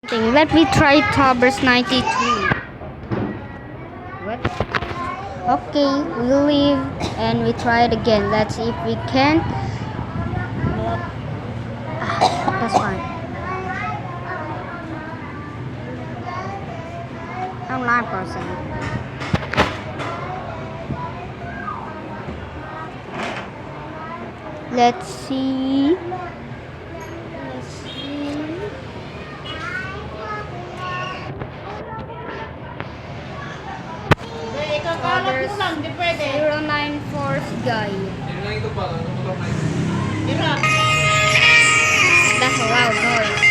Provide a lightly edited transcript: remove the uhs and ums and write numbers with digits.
Let me try Towers 93. What? Okay, we leave and we try it again. Let's see if we can. That's fine. I'm 9%. Let's see. Others 094 guy. That's a loud noise.